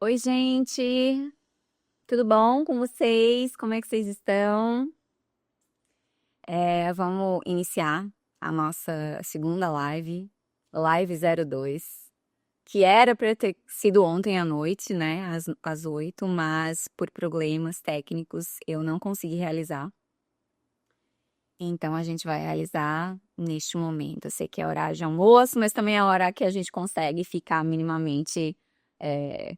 Oi, gente! Tudo bom com vocês? Como é que vocês estão? Vamos iniciar a nossa segunda live 02, que era para ter sido ontem à noite, né, às 8, mas por problemas técnicos eu não consegui realizar. Então a gente vai realizar neste momento. Eu sei que é horário de almoço, mas também é a hora que a gente consegue ficar minimamente é,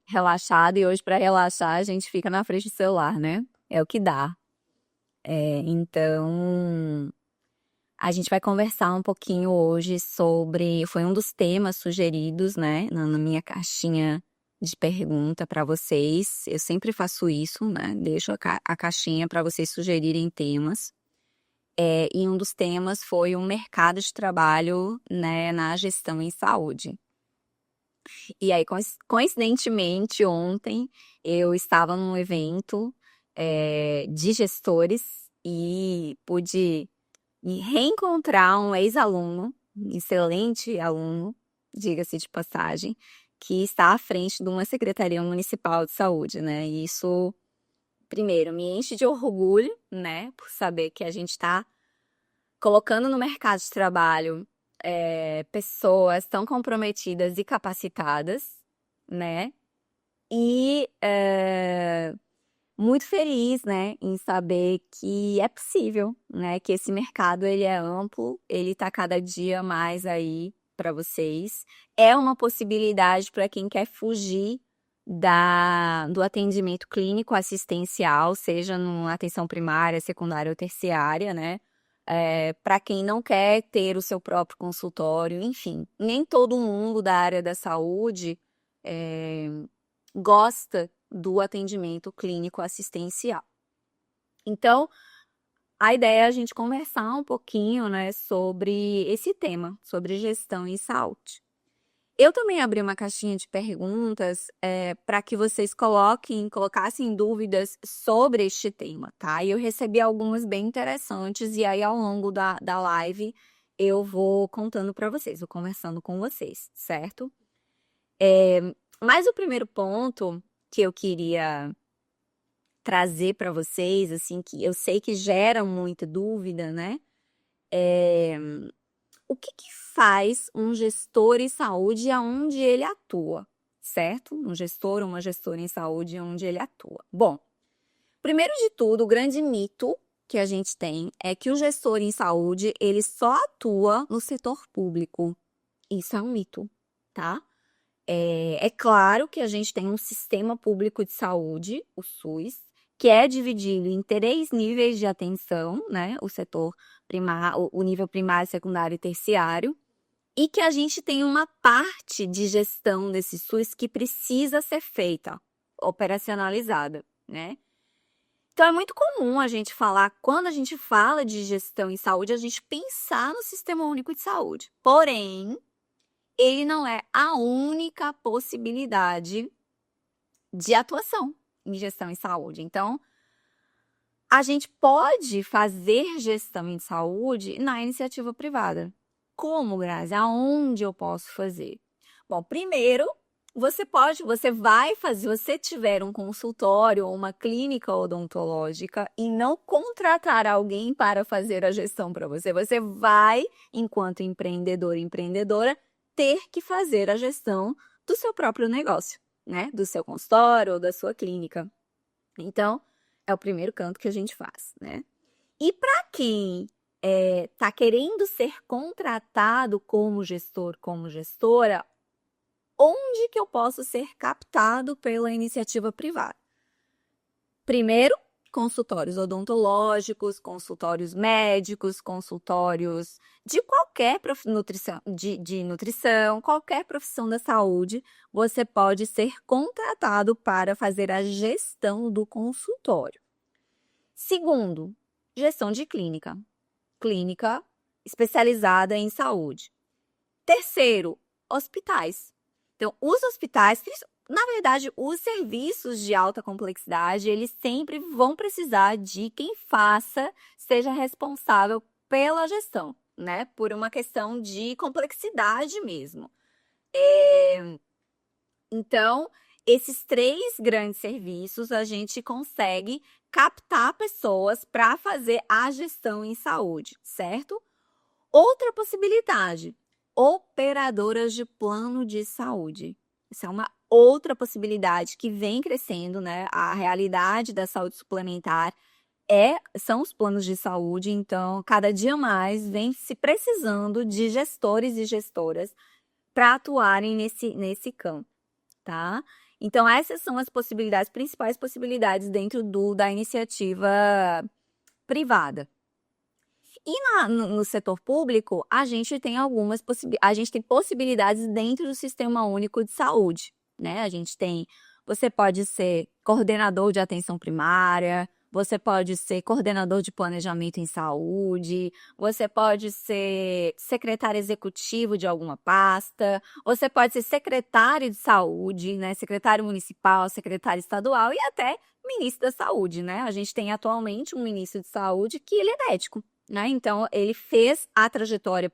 relaxado, e hoje para relaxar a gente fica na frente do celular, né? É o que dá. Então, a gente vai conversar um pouquinho hoje sobre, foi um dos temas sugeridos, né, na minha caixinha de pergunta para vocês. Eu sempre faço isso, né? Deixo a caixinha para vocês sugerirem temas. E um dos temas foi o mercado de trabalho, né, na gestão em saúde. E aí, coincidentemente, ontem eu estava num evento de gestores e pude me reencontrar um ex-aluno, um excelente aluno, diga-se de passagem, que está à frente de uma Secretaria Municipal de Saúde, né? E isso, primeiro, me enche de orgulho, né, por saber que a gente está colocando no mercado de trabalho pessoas tão comprometidas e capacitadas, né? E muito feliz, né, em saber que é possível, né, que esse mercado ele é amplo, ele está cada dia mais aí para vocês. É uma possibilidade para quem quer fugir do atendimento clínico assistencial, seja numa atenção primária, secundária ou terciária, né? Para quem não quer ter o seu próprio consultório, enfim, nem todo mundo da área da saúde é, gosta do atendimento clínico assistencial. Então, a ideia é a gente conversar um pouquinho, né, sobre esse tema, sobre gestão em saúde. Eu também abri uma caixinha de perguntas para que vocês colocassem dúvidas sobre este tema, tá? E eu recebi algumas bem interessantes, e aí ao longo da live eu vou contando para vocês, vou conversando com vocês, certo? Mas o primeiro ponto que eu queria trazer para vocês, assim, que eu sei que gera muita dúvida, né? É, o que que faz um gestor em saúde aonde ele atua, certo? Um gestor ou uma gestora em saúde onde ele atua. Bom, primeiro de tudo, o grande mito que a gente tem é que o gestor em saúde, ele só atua no setor público. Isso é um mito, tá? É claro que a gente tem um sistema público de saúde, o SUS, que é dividido em três níveis de atenção, né? O setor primário, o nível primário, secundário e terciário, e que a gente tem uma parte de gestão desse SUS que precisa ser feita, operacionalizada, né? Então é muito comum a gente falar, quando a gente fala de gestão em saúde, a gente pensar no Sistema Único de Saúde. Porém, ele não é a única possibilidade de atuação em gestão em saúde. Então, a gente pode fazer gestão em saúde na iniciativa privada. Como, Grazi? Aonde eu posso fazer? Bom, primeiro, você vai fazer, se você tiver um consultório ou uma clínica odontológica e não contratar alguém para fazer a gestão para você, você vai, enquanto empreendedor e empreendedora, ter que fazer a gestão do seu próprio negócio, né? Do seu consultório ou da sua clínica. Então, é o primeiro canto que a gente faz, né? E para quem está querendo ser contratado como gestor, como gestora, onde que eu posso ser captado pela iniciativa privada? Primeiro, consultórios odontológicos, consultórios médicos, consultórios de qualquer nutrição, de nutrição, qualquer profissão da saúde, você pode ser contratado para fazer a gestão do consultório. Segundo, gestão de clínica. Clínica especializada em saúde. Terceiro, hospitais. Então, os hospitais, na verdade, os serviços de alta complexidade, eles sempre vão precisar de quem seja responsável pela gestão, né? Por uma questão de complexidade mesmo. Então, esses 3 grandes serviços, a gente consegue captar pessoas para fazer a gestão em saúde, certo? Outra possibilidade, operadoras de plano de saúde. Isso é uma outra possibilidade que vem crescendo, né? A realidade da saúde suplementar são os planos de saúde, então cada dia mais vem se precisando de gestores e gestoras para atuarem nesse campo, tá? Então essas são as possibilidades, principais possibilidades dentro da iniciativa privada. E no setor público, a gente tem possibilidades dentro do Sistema Único de Saúde, né? Você pode ser coordenador de atenção primária, você pode ser coordenador de planejamento em saúde, você pode ser secretário executivo de alguma pasta, você pode ser secretário de saúde, né? Secretário municipal, secretário estadual e até ministro da saúde, né? A gente tem atualmente um ministro de saúde que ele é médico, né? Então, ele fez a trajetória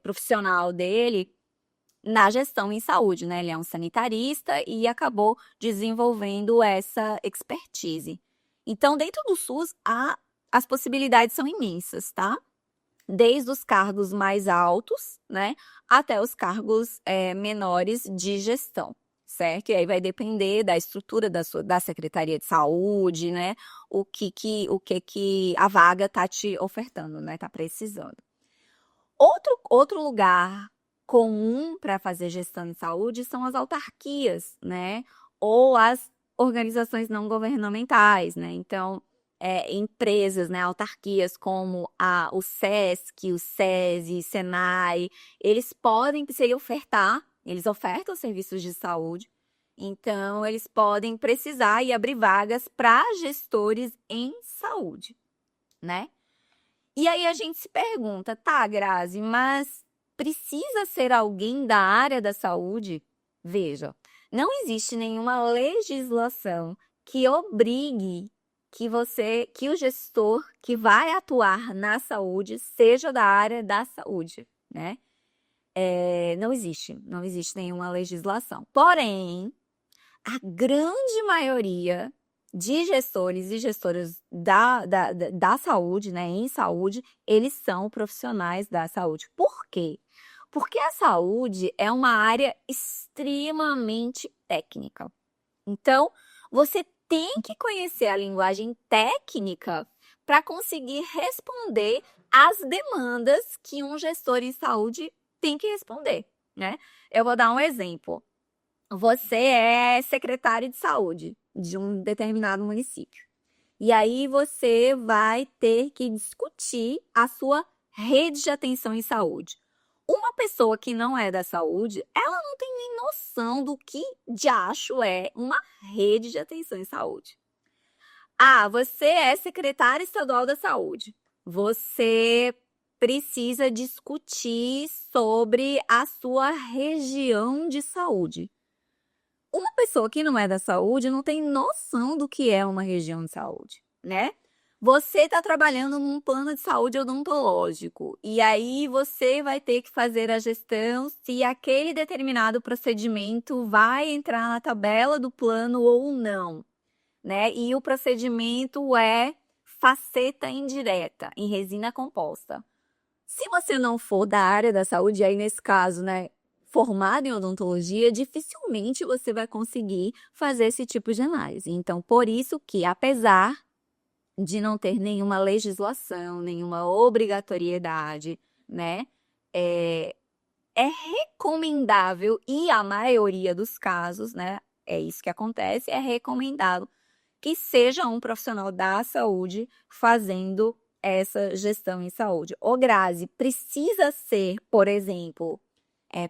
profissional dele na gestão em saúde, né? Ele é um sanitarista e acabou desenvolvendo essa expertise. Então, dentro do SUS, as possibilidades são imensas, tá? Desde os cargos mais altos, né, até os cargos menores de gestão, certo? E aí vai depender da estrutura da Secretaria de Saúde, né? O que a vaga tá te ofertando, né? Tá precisando. Outro lugar comum para fazer gestão de saúde são as autarquias, né? Ou as organizações não governamentais, né? Então, empresas, né? Autarquias como o SESC, o SESI, SENAI, eles podem se ofertar, eles ofertam serviços de saúde, então eles podem precisar e abrir vagas para gestores em saúde, né? E aí a gente se pergunta, tá, Grazi, mas precisa ser alguém da área da saúde? Veja, não existe nenhuma legislação que obrigue que o gestor que vai atuar na saúde seja da área da saúde, né? Não existe nenhuma legislação. Porém, a grande maioria de gestores e gestoras da saúde, né, em saúde, eles são profissionais da saúde. Por quê? Porque a saúde é uma área extremamente técnica. Então, você tem que conhecer a linguagem técnica para conseguir responder às demandas que um gestor em saúde tem que responder, né? Eu vou dar um exemplo. Você é secretário de saúde de um determinado município. E aí você vai ter que discutir a sua rede de atenção em saúde. Uma pessoa que não é da saúde, ela não tem nem noção do que diacho é uma rede de atenção em saúde. Você é secretário estadual da saúde. Você precisa discutir sobre a sua região de saúde. Uma pessoa que não é da saúde não tem noção do que é uma região de saúde, né? Você está trabalhando num plano de saúde odontológico e aí você vai ter que fazer a gestão se aquele determinado procedimento vai entrar na tabela do plano ou não, né? E o procedimento é faceta indireta em resina composta. Se você não for da área da saúde, aí nesse caso, né, formado em odontologia, dificilmente você vai conseguir fazer esse tipo de análise. Então, por isso que, apesar de não ter nenhuma legislação, nenhuma obrigatoriedade, né, é recomendável, e a maioria dos casos, né, é isso que acontece, é recomendável que seja um profissional da saúde fazendo essa gestão em saúde. Ô, Grazi, precisa ser, por exemplo,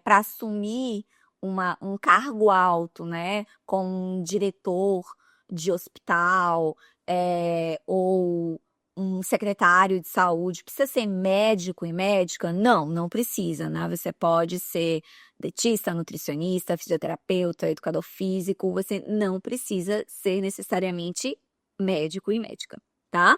para assumir um cargo alto, né, como um diretor de hospital, ou um secretário de saúde, precisa ser médico e médica? Não, não precisa, né? Você pode ser dietista, nutricionista, fisioterapeuta, educador físico, você não precisa ser necessariamente médico e médica, tá?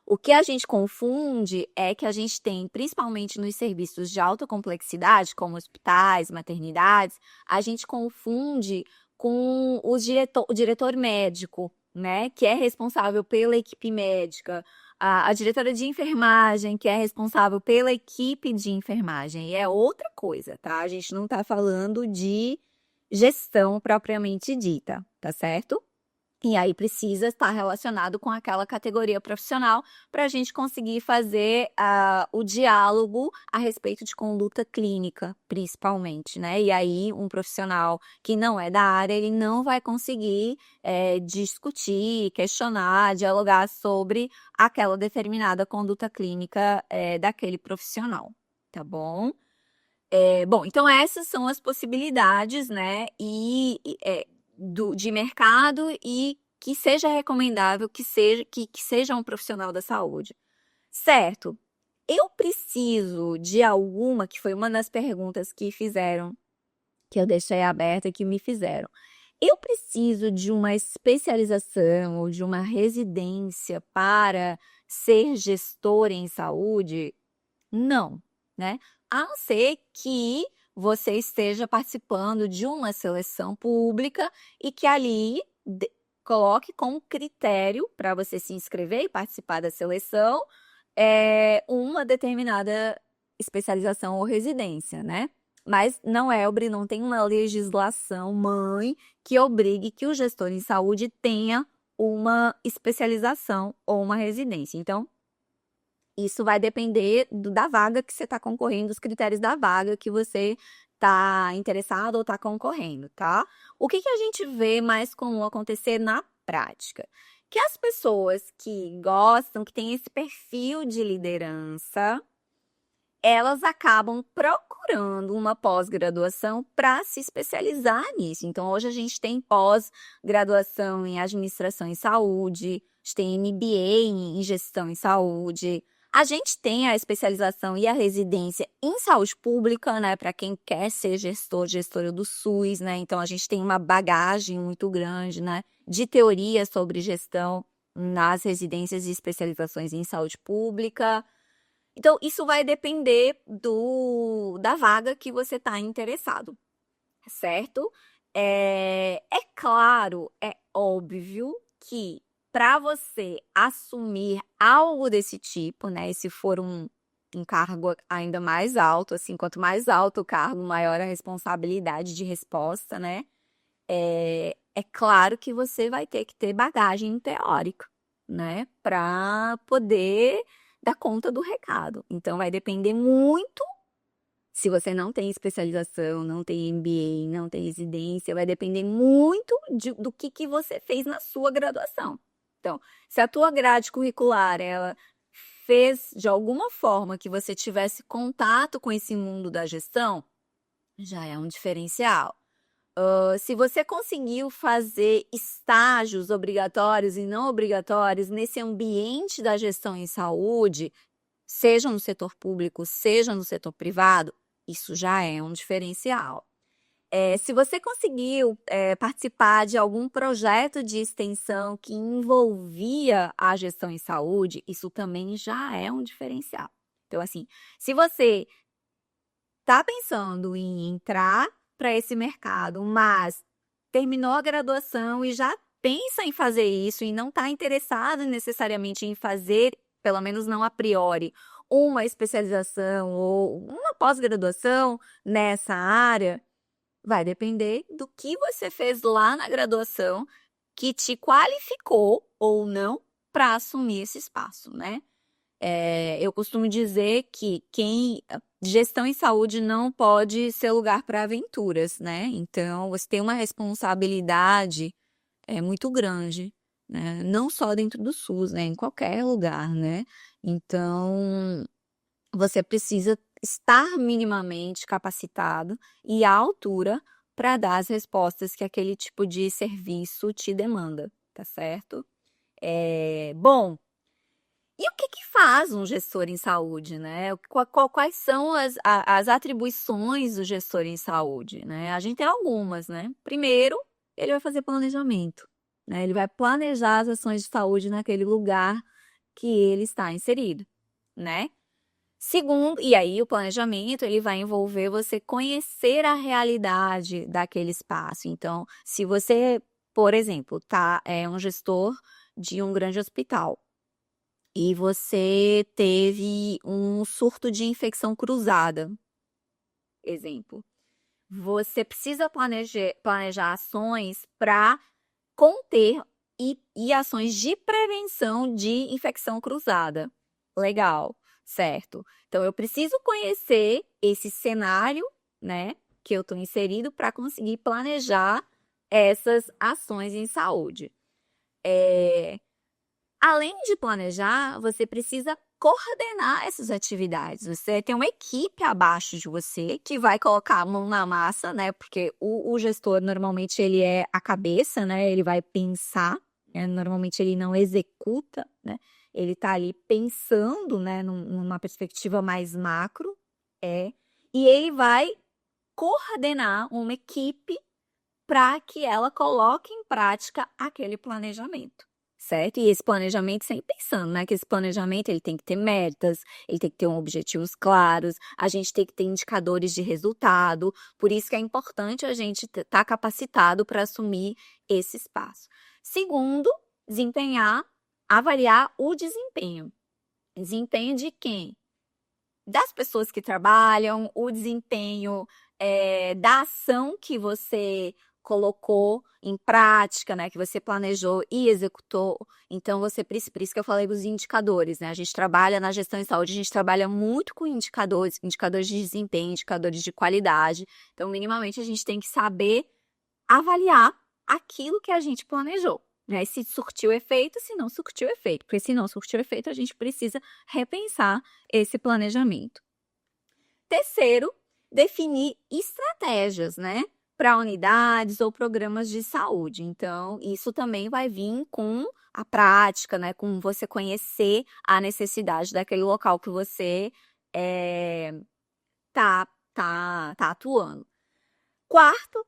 O que a gente confunde é que a gente tem, principalmente nos serviços de alta complexidade, como hospitais, maternidades, a gente confunde com o diretor médico, né, que é responsável pela equipe médica, a diretora de enfermagem, que é responsável pela equipe de enfermagem. E é outra coisa, tá? A gente não está falando de gestão propriamente dita, tá certo? E aí precisa estar relacionado com aquela categoria profissional para a gente conseguir fazer o diálogo a respeito de conduta clínica, principalmente, né? E aí um profissional que não é da área, ele não vai conseguir discutir, questionar, dialogar sobre aquela determinada conduta clínica daquele profissional, tá bom? Bom, então essas são as possibilidades, né? De mercado e que seja recomendável que seja um profissional da saúde. Certo. Eu preciso de alguma, que foi uma das perguntas que fizeram, que eu deixei aberta, que me fizeram. Eu preciso de uma especialização ou de uma residência para ser gestor em saúde? Não, né? A não ser que você esteja participando de uma seleção pública e que ali coloque como critério para você se inscrever e participar da seleção uma determinada especialização ou residência, né? Mas não tem uma legislação mãe que obrigue que o gestor em saúde tenha uma especialização ou uma residência. Então, isso vai depender da vaga que você está concorrendo, dos critérios da vaga que você está interessado ou está concorrendo, tá? O que a gente vê mais comum acontecer na prática? Que as pessoas que gostam, que têm esse perfil de liderança, elas acabam procurando uma pós-graduação para se especializar nisso. Então, hoje a gente tem pós-graduação em administração em saúde, a gente tem MBA em gestão em saúde, a gente tem a especialização e a residência em saúde pública, né, para quem quer ser gestora do SUS, né? Então, a gente tem uma bagagem muito grande, né, de teoria sobre gestão nas residências e especializações em saúde pública. Então, isso vai depender da vaga que você está interessado, certo? É claro, é óbvio que para você assumir algo desse tipo, né? E se for um cargo ainda mais alto, assim, quanto mais alto o cargo, maior a responsabilidade de resposta, né? É claro que você vai ter que ter bagagem teórica, né? Para poder dar conta do recado. Então, vai depender muito. Se você não tem especialização, não tem MBA, não tem residência, vai depender muito do que você fez na sua graduação. Então, se a tua grade curricular, ela fez de alguma forma que você tivesse contato com esse mundo da gestão, já é um diferencial. Se você conseguiu fazer estágios obrigatórios e não obrigatórios nesse ambiente da gestão em saúde, seja no setor público, seja no setor privado, isso já é um diferencial. Se você conseguiu participar de algum projeto de extensão que envolvia a gestão em saúde, isso também já é um diferencial. Então, assim, se você está pensando em entrar para esse mercado, mas terminou a graduação e já pensa em fazer isso e não está interessado necessariamente em fazer, pelo menos não a priori, uma especialização ou uma pós-graduação nessa área, vai depender do que você fez lá na graduação que te qualificou ou não para assumir esse espaço, né? Eu costumo dizer que gestão em saúde não pode ser lugar para aventuras, né? Então, você tem uma responsabilidade muito grande, né? Não só dentro do SUS, né? Em qualquer lugar, né? Então, você precisa estar minimamente capacitado e à altura para dar as respostas que aquele tipo de serviço te demanda, tá certo? Bom. E o que faz um gestor em saúde, né? Quais são as atribuições do gestor em saúde, né? A gente tem algumas, né? Primeiro, ele vai fazer planejamento, né? Ele vai planejar as ações de saúde naquele lugar que ele está inserido, né? Segundo, e aí o planejamento ele vai envolver você conhecer a realidade daquele espaço. Então, se você, por exemplo, é um gestor de um grande hospital e você teve um surto de infecção cruzada, exemplo, você precisa planejar ações para conter e ações de prevenção de infecção cruzada. Legal, certo. Então, eu preciso conhecer esse cenário, né, que eu estou inserido para conseguir planejar essas ações em saúde. Além de planejar, você precisa coordenar essas atividades. Você tem uma equipe abaixo de você que vai colocar a mão na massa, né? Porque o gestor normalmente ele é a cabeça, né? Ele vai pensar, né? Normalmente ele não executa, né? Ele tá ali pensando, né? Numa perspectiva mais macro, e ele vai coordenar uma equipe para que ela coloque em prática aquele planejamento, certo? E esse planejamento, sempre pensando, né, que esse planejamento ele tem que ter metas, ele tem que ter objetivos claros, a gente tem que ter indicadores de resultado, por isso que é importante a gente estar capacitado para assumir esse espaço. Segundo, avaliar o desempenho. Desempenho de quem? Das pessoas que trabalham, o desempenho da ação que você colocou em prática, né, que você planejou e executou. Então, por isso que eu falei dos indicadores, né? A gente trabalha na gestão de saúde, a gente trabalha muito com indicadores, indicadores de desempenho, indicadores de qualidade. Então, minimamente, a gente tem que saber avaliar aquilo que a gente planejou, né? Se surtiu efeito, se não surtiu efeito. Porque se não surtiu efeito, a gente precisa repensar esse planejamento. Terceiro, definir estratégias, né? Para unidades ou programas de saúde. Então, isso também vai vir com a prática, né? Com você conhecer a necessidade daquele local que você tá, tá atuando. Quarto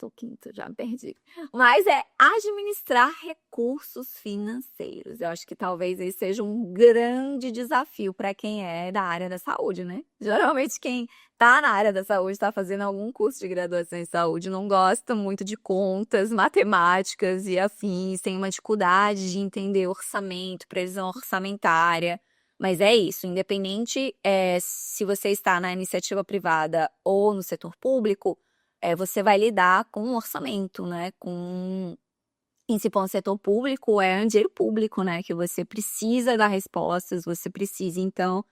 ou quinto, já me perdi. Mas é administrar recursos financeiros. Eu acho que talvez esse seja um grande desafio para quem é da área da saúde, né? Geralmente quem está na área da saúde, está fazendo algum curso de graduação em saúde, não gosta muito de contas, matemáticas e afins, tem uma dificuldade de entender orçamento, previsão orçamentária. Mas é isso, independente se você está na iniciativa privada ou no setor público, você vai lidar com um orçamento, né? Em se for um setor público, é um dinheiro público, né? Que você precisa dar respostas, você precisa. Então,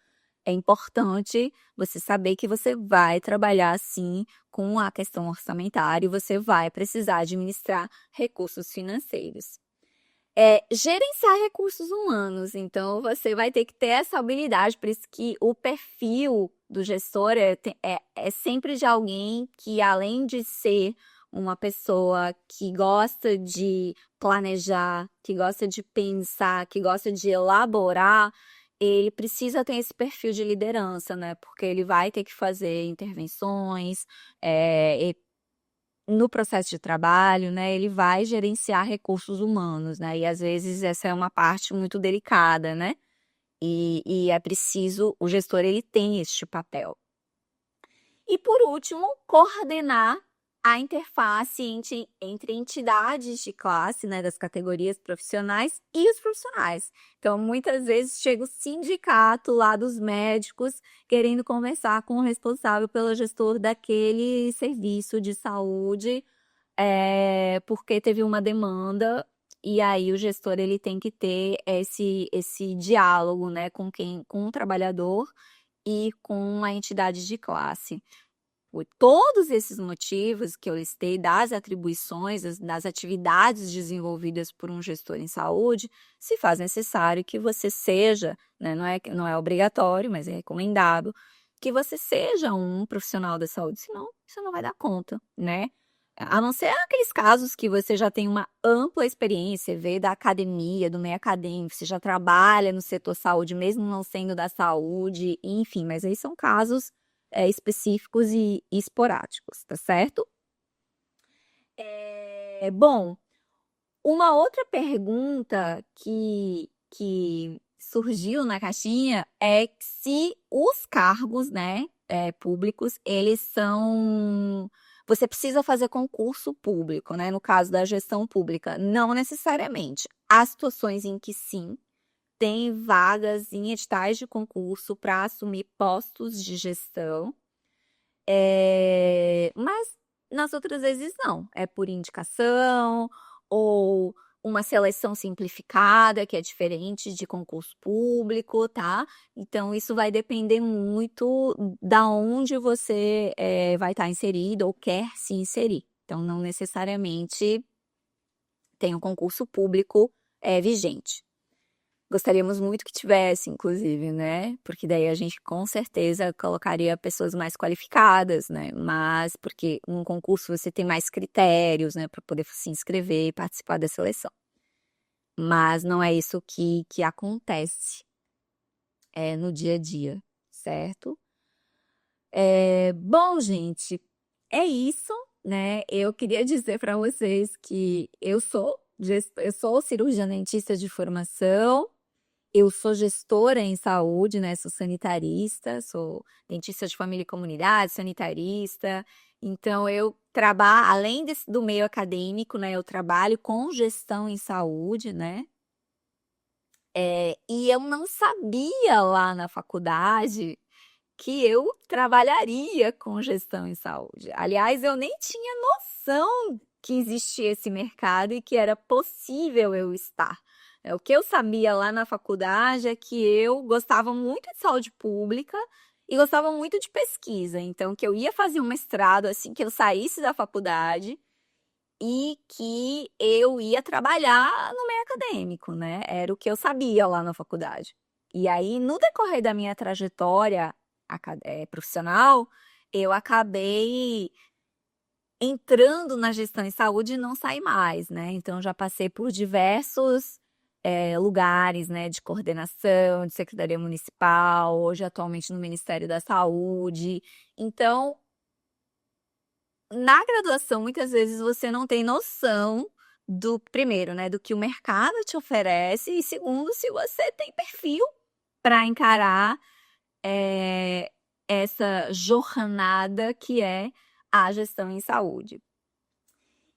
é importante você saber que você vai trabalhar, sim, com a questão orçamentária e você vai precisar administrar recursos financeiros. Gerenciar recursos humanos. Então, você vai ter que ter essa habilidade, por isso que o perfil do gestor é sempre de alguém que, além de ser uma pessoa que gosta de planejar, que gosta de pensar, que gosta de elaborar, ele precisa ter esse perfil de liderança, né? Porque ele vai ter que fazer intervenções, no processo de trabalho, né, ele vai gerenciar recursos humanos, né, e às vezes essa é uma parte muito delicada, né, e é preciso, o gestor ele tem este papel. E por último, coordenar a interface entre entidades de classe, né, das categorias profissionais e os profissionais. Então, muitas vezes chega o sindicato lá dos médicos querendo conversar com o responsável pelo gestor daquele serviço de saúde, porque teve uma demanda e aí o gestor ele tem que ter esse diálogo, né, com o trabalhador e com a entidade de classe. Por todos esses motivos que eu listei, das atribuições, das atividades desenvolvidas por um gestor em saúde, se faz necessário que você seja, né, não é obrigatório, mas é recomendado, que você seja um profissional da saúde, senão você não vai dar conta, né? A não ser aqueles casos que você já tem uma ampla experiência, veio da academia, do meio acadêmico, você já trabalha no setor saúde, mesmo não sendo da saúde, enfim, mas aí são casos específicos e esporádicos, tá certo? Bom, uma outra pergunta que surgiu na caixinha é se os cargos, né, públicos, eles são. Você precisa fazer concurso público, né? No caso da gestão pública, não necessariamente. Há situações em que sim, tem vagas em editais de concurso para assumir postos de gestão, mas nas outras vezes não. É por indicação ou uma seleção simplificada, que é diferente de concurso público, tá? Então, isso vai depender muito da onde você vai estar inserido ou quer se inserir. Então, não necessariamente tem um concurso público vigente. Gostaríamos muito que tivesse, inclusive, né? Porque daí a gente com certeza colocaria pessoas mais qualificadas, né? Mas porque um concurso você tem mais critérios, né, para poder se inscrever e participar da seleção. Mas não é isso que acontece no dia a dia, certo? Bom, gente, é isso, né? Eu queria dizer para vocês que eu sou cirurgiã dentista de formação. Eu sou gestora em saúde, né? Sou sanitarista, sou dentista de família e comunidade, sanitarista. Então, eu trabalho, além do meio acadêmico, né? Eu trabalho com gestão em saúde, né? E eu não sabia lá na faculdade que eu trabalharia com gestão em saúde. Aliás, eu nem tinha noção que existia esse mercado e que era possível eu estar. O que eu sabia lá na faculdade é que eu gostava muito de saúde pública e gostava muito de pesquisa. Então, que eu ia fazer um mestrado assim que eu saísse da faculdade e que eu ia trabalhar no meio acadêmico, né? Era o que eu sabia lá na faculdade. E aí, no decorrer da minha trajetória profissional, eu acabei entrando na gestão em saúde e não saí mais, né? Então, já passei por diversos lugares, né, de coordenação, de secretaria municipal, hoje atualmente no Ministério da Saúde. Então, na graduação, muitas vezes você não tem noção do, primeiro, né, do que o mercado te oferece, e segundo, se você tem perfil para encarar essa jornada que é a gestão em saúde.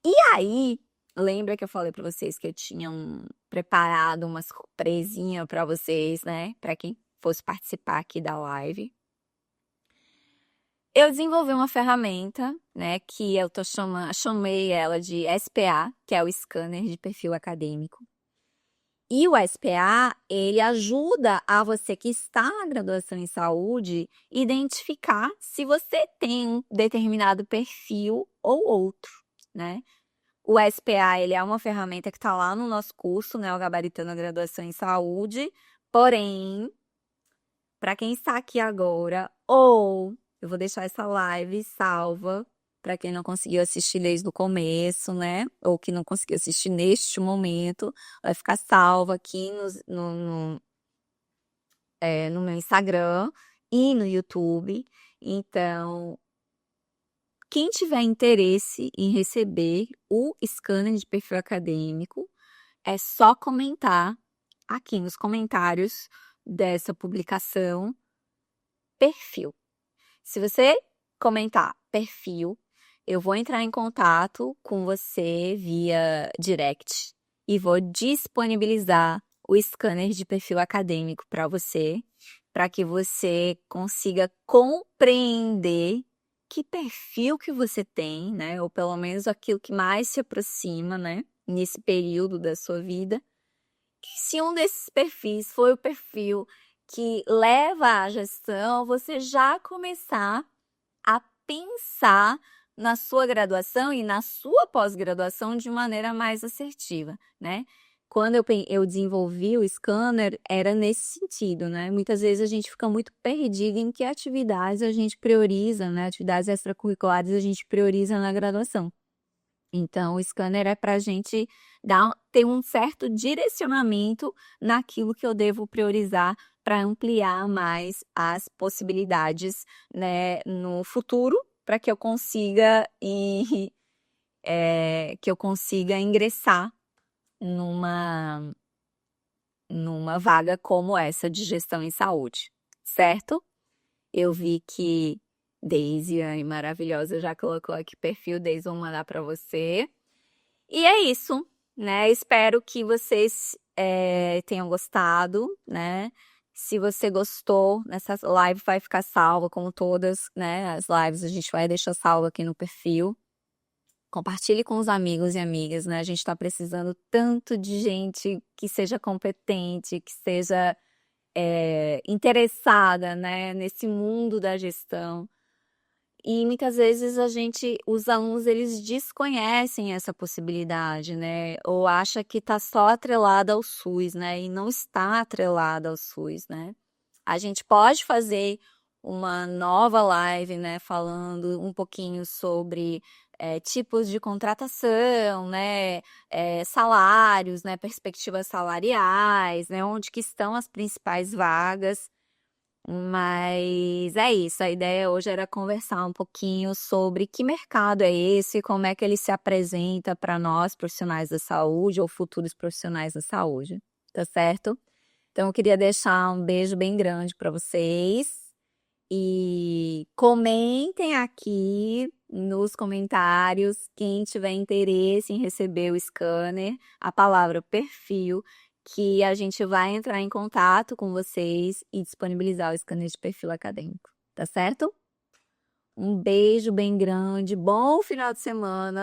E aí, lembra que eu falei para vocês que eu tinha preparado uma surpresinha para vocês, né? Para quem fosse participar aqui da live. Eu desenvolvi uma ferramenta, né, que eu chamei ela de SPA, que é o scanner de perfil acadêmico. E o SPA, ele ajuda a você que está na graduação em saúde identificar se você tem um determinado perfil ou outro, né? O SPA, ele é uma ferramenta que está lá no nosso curso, né, o Gabaritando a Graduação em Saúde. Porém, para quem está aqui agora, ou eu vou deixar essa live salva para quem não conseguiu assistir desde o começo, né? Ou que não conseguiu assistir neste momento, vai ficar salva aqui no meu Instagram e no YouTube. Então, quem tiver interesse em receber o scanner de perfil acadêmico, é só comentar aqui nos comentários dessa publicação perfil. Se você comentar perfil, eu vou entrar em contato com você via direct e vou disponibilizar o scanner de perfil acadêmico para você, para que você consiga compreender que perfil que você tem, né? Ou pelo menos aquilo que mais se aproxima, né? Nesse período da sua vida. E se um desses perfis foi o perfil que leva à gestão, você já começar a pensar na sua graduação e na sua pós-graduação de maneira mais assertiva, né? Quando eu desenvolvi o scanner, era nesse sentido, né? Muitas vezes a gente fica muito perdido em que atividades a gente prioriza, né? Atividades extracurriculares a gente prioriza na graduação. Então, o scanner é para a gente ter um certo direcionamento naquilo que eu devo priorizar para ampliar mais as possibilidades, né, no futuro, para que eu consiga que eu consiga ingressar numa numa vaga como essa de gestão em saúde, certo? Eu vi que Daisy, ai, maravilhosa, já colocou aqui perfil, Daisy, vou mandar para você. E é isso, né? Espero que vocês tenham gostado, né? Se você gostou, essa live vai ficar salva, como todas, né? As lives a gente vai deixar salva aqui no perfil. Compartilhe com os amigos e amigas, né? A gente está precisando tanto de gente que seja competente, que seja interessada, né? Nesse mundo da gestão. E muitas vezes os alunos, eles desconhecem essa possibilidade, né? Ou acha que está só atrelada ao SUS, né? E não está atrelada ao SUS, né? A gente pode fazer uma nova live, né? Falando um pouquinho sobre tipos de contratação, né? Salários, né? Perspectivas salariais, né? Onde que estão as principais vagas. Mas é isso, a ideia hoje era conversar um pouquinho sobre que mercado é esse, como é que ele se apresenta para nós, profissionais da saúde ou futuros profissionais da saúde, tá certo? Então eu queria deixar um beijo bem grande para vocês e comentem aqui nos comentários quem tiver interesse em receber o scanner, a palavra perfil, que a gente vai entrar em contato com vocês e disponibilizar o scanner de perfil acadêmico, tá certo? Um beijo bem grande, bom final de semana